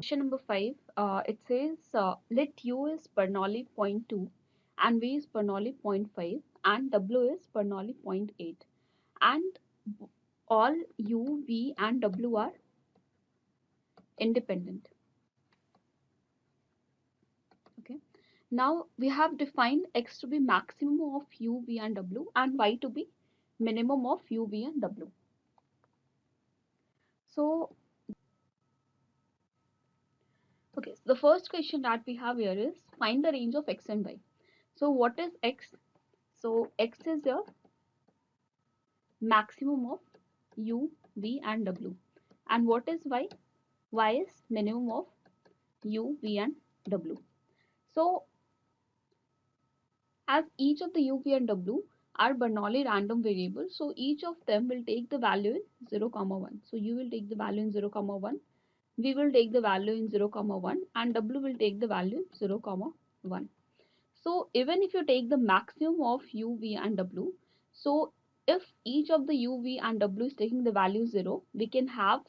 Question number 5, it says let U is Bernoulli 0.2 and V is Bernoulli 0.5 and W is Bernoulli 0.8 and all U, V and W are independent. Okay. Now we have defined X to be maximum of U, V and W and Y to be minimum of U, V and W. So okay, so the first question that we have here is find the range of X and Y. So what is X? So X is your maximum of U, V and W. And what is Y? Y is minimum of U, V and W. So as each of the U, V and W are Bernoulli random variables, so each of them will take the value in 0, 1. So U will take the value in 0, 1. V will take the value in 0, 1 and W will take the value in 0, 1. So even if you take the maximum of U, V and W, so if each of the U, V and W is taking the value 0, we can have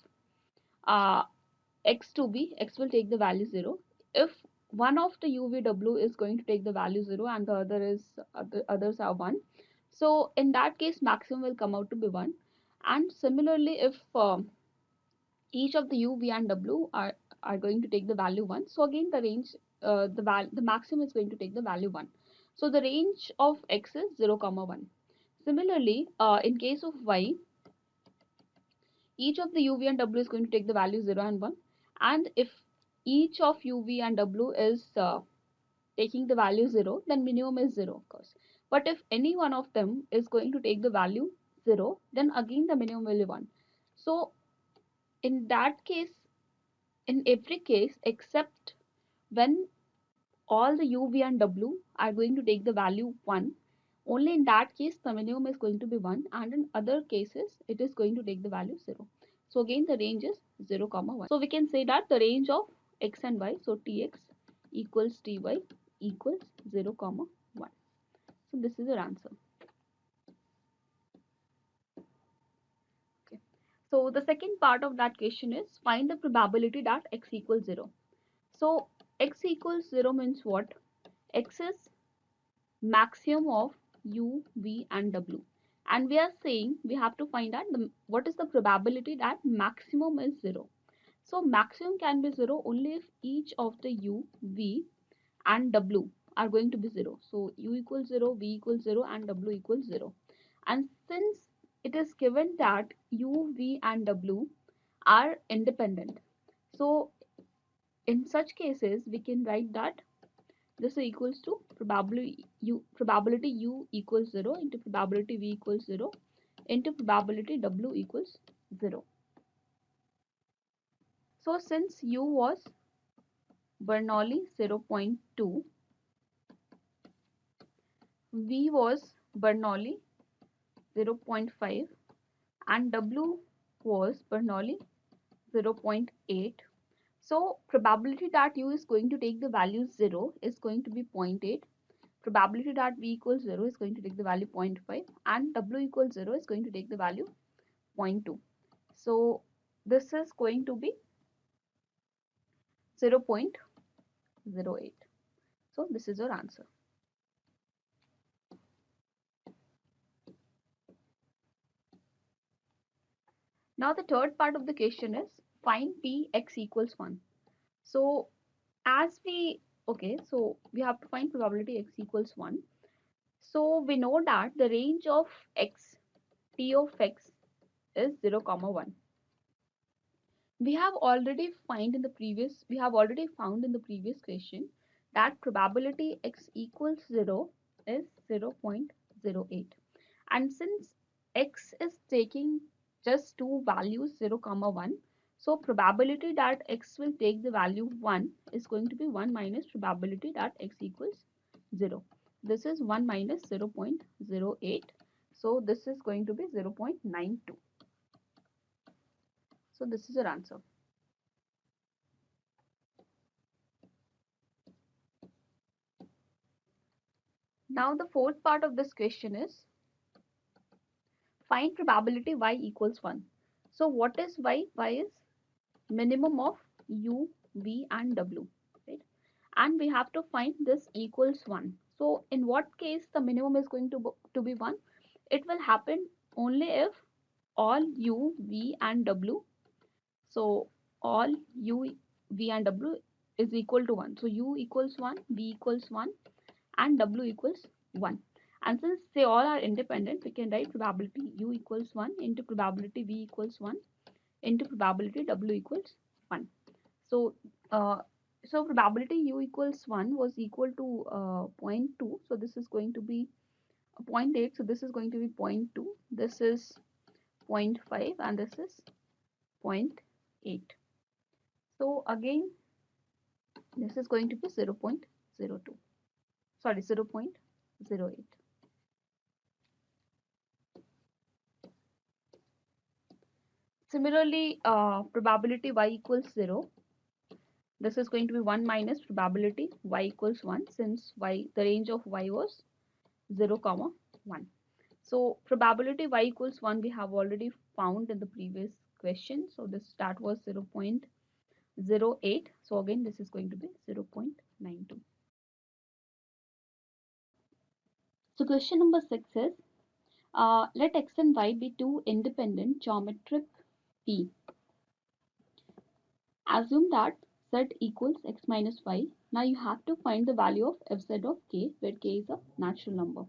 X to be, X will take the value 0. If one of the U, V, W is going to take the value 0 and the other is others are 1, so in that case maximum will come out to be 1. And similarly if each of the U, V and W are going to take the value 1, so again the range the maximum is going to take the value 1. So the range of X is 0, 1. Similarly in case of Y, each of the U, V and W is going to take the value 0 and 1, and if each of U, V and W is taking the value 0, then minimum is 0 of course. But if any one of them is going to take the value 0, then again the minimum will be 1. So in that case, in every case except when all the U, V and W are going to take the value 1, only in that case the minimum is going to be 1 and in other cases it is going to take the value 0. So again the range is 0, 1. So we can say that the range of X and Y, so Tx equals Ty equals 0, 1. So this is your answer. Okay. So the second part of that question is find the probability that X equals 0. So X equals 0 means what? X is maximum of U, V and W. And we are saying we have to find out what is the probability that maximum is 0. So maximum can be 0 only if each of the U, V and W are going to be 0. So U equals 0, V equals 0 and W equals 0. And since it is given that U, V and W are independent, so in such cases we can write that this is equals to probability U equals 0 into probability V equals 0 into probability W equals 0. So since U was Bernoulli 0.2, V was Bernoulli 0.5 and W was Bernoulli 0.8. So probability that U is going to take the value 0 is going to be 0.8. Probability that V equals 0 is going to take the value 0.5 and W equals 0 is going to take the value 0.2. So this is going to be 0.08. So this is your answer. Now the third part of the question is find P x equals 1. So as we so we have to find probability x equals 1. So we know that the range of x, P of x is 0, 1. We have already found in the previous question that probability x equals 0 is 0.08. And since x is taking just two values 0, 1, so probability that x will take the value 1 is going to be 1 minus probability that x equals 0. This is 1 minus 0.08. So this is going to be 0.92. So this is your answer. Now the fourth part of this question is find probability y equals 1. So what is y? Y is minimum of u, v and w, right? And we have to find this equals 1. So in what case the minimum is going to be 1? It will happen only if all u, v and w, so all u, v and w is equal to 1. So u equals 1, v equals 1 and w equals 1. And since they all are independent, we can write probability u equals 1 into probability v equals 1 into probability w equals 1. So, probability u equals 1 was equal to 0.2. So this is going to be 0.8. So this is going to be 0.2. This is 0.5 and this is 0.8. So again, this is going to be 0.02. Sorry, 0.08. Similarly, probability y equals 0. This is going to be 1 minus probability y equals 1, since the range of y was 0 comma 1. So probability y equals 1 we have already found in the previous question. So that was 0.08. So again this is going to be 0.92. So question number 6 is, let x and y be two independent geometric P. Assume that z equals x minus y. Now you have to find the value of fz of k, where k is a natural number.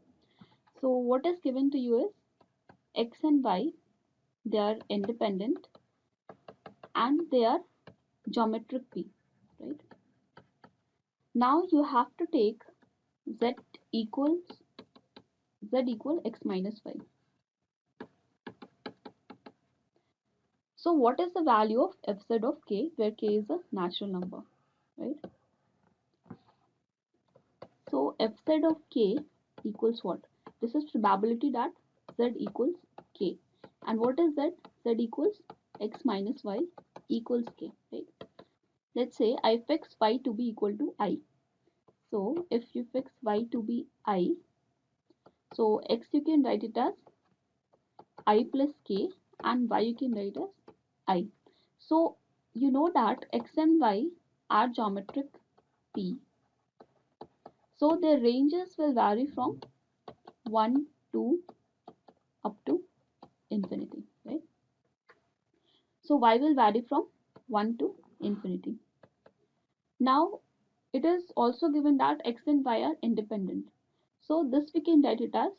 So what is given to you is x and y, they are independent and they are geometric P, right? Now you have to take z equals x minus y. So what is the value of fz of k, where k is a natural number, right? So fz of k equals what? This is probability that z equals k. And what is z? Z equals x minus y equals k, right? Let's say I fix y to be equal to I. So if you fix y to be I, so x you can write it as I plus k and y you can write as I. So you know that x and y are geometric P. So their ranges will vary from 1 to up to infinity, right? So y will vary from 1 to infinity. Now it is also given that x and y are independent. So this we can write it as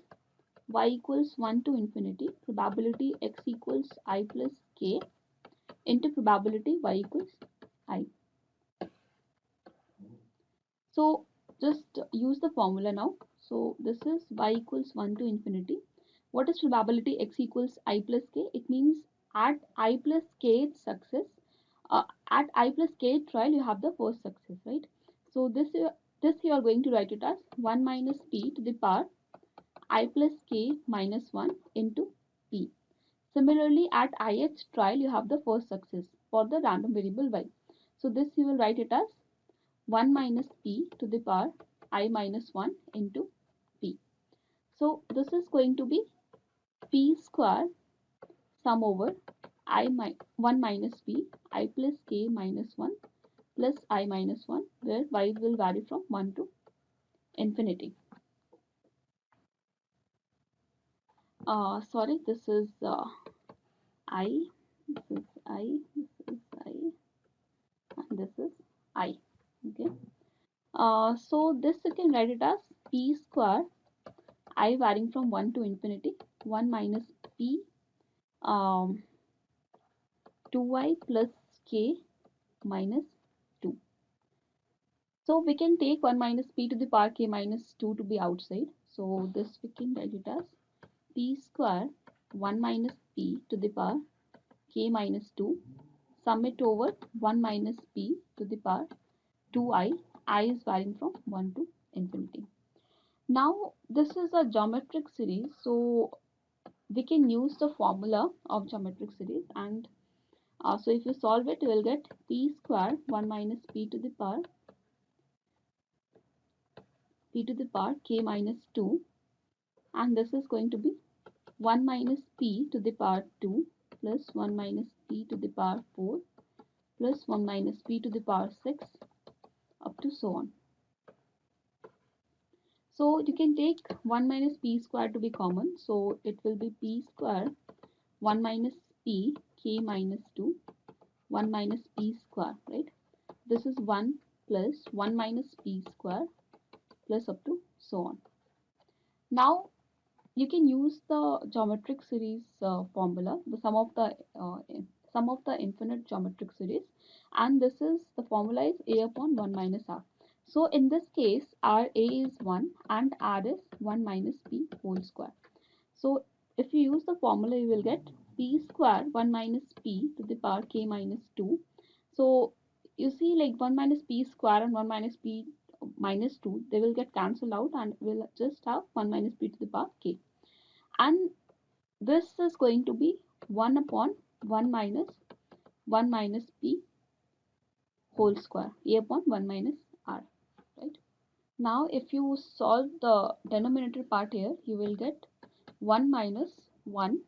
y equals 1 to infinity, probability x equals I plus k into probability y equals I. So just use the formula now. So this is y equals 1 to infinity. What is probability x equals I plus k? It means at I plus k success, at I plus k trial you have the first success, right? So this you are going to write it as 1 minus p to the power I plus k minus 1 into p. Similarly, at ith trial you have the first success for the random variable y. So this you will write it as 1 minus p to the power I minus 1 into p. So this is going to be p square sum over 1 minus p I plus k minus 1 plus I minus 1, where y will vary from 1 to infinity. Sorry, this is I, this is I, this is I, and this is I. Okay. So this you can write it as p square I varying from 1 to infinity, 1 minus p 2y plus k minus 2. So we can take 1 minus p to the power k minus 2 to be outside. So this we can write it as p square 1 minus p to the power k minus 2, sum it over 1 minus p to the power 2i, I is varying from 1 to infinity. Now this is a geometric series, so we can use the formula of geometric series, and so if you solve it you will get p square 1 minus p to the power k minus 2, and this is going to be 1 minus p to the power 2 plus 1 minus p to the power 4 plus 1 minus p to the power 6 up to so on. So you can take 1 minus p square to be common. So it will be p square 1 minus p k minus 2 1 minus p square, right? This is 1 plus 1 minus p square plus up to so on. Now you can use the geometric series formula, the sum of the infinite geometric series, and this is the formula is a upon 1 minus r. So in this case, r a is 1 and r is 1 minus p whole square. So if you use the formula, you will get p square 1 minus p to the power k minus 2. So you see, like 1 minus p square and 1 minus p minus 2, they will get cancelled out and we'll just have 1 minus p to the power k. And this is going to be 1 upon 1 minus p whole square, a upon 1 minus r, right? Now if you solve the denominator part here, you will get 1 minus 1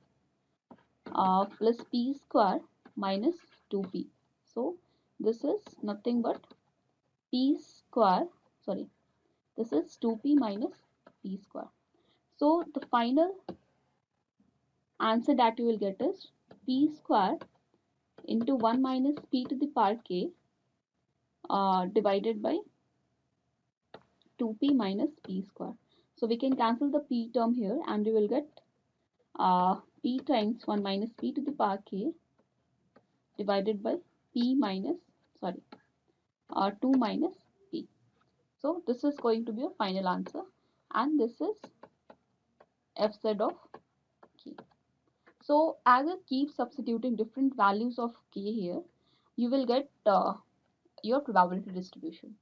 plus p square minus 2p. So this is nothing but p square, sorry, this is 2p minus p square. So the final answer that you will get is p square into 1 minus p to the power k divided by 2p minus p square. So we can cancel the p term here and we will get p times 1 minus p to the power k divided by p minus, sorry, 2 minus p. So this is going to be a final answer and this is fz of k. So as it keeps substituting different values of k here, you will get your probability distribution.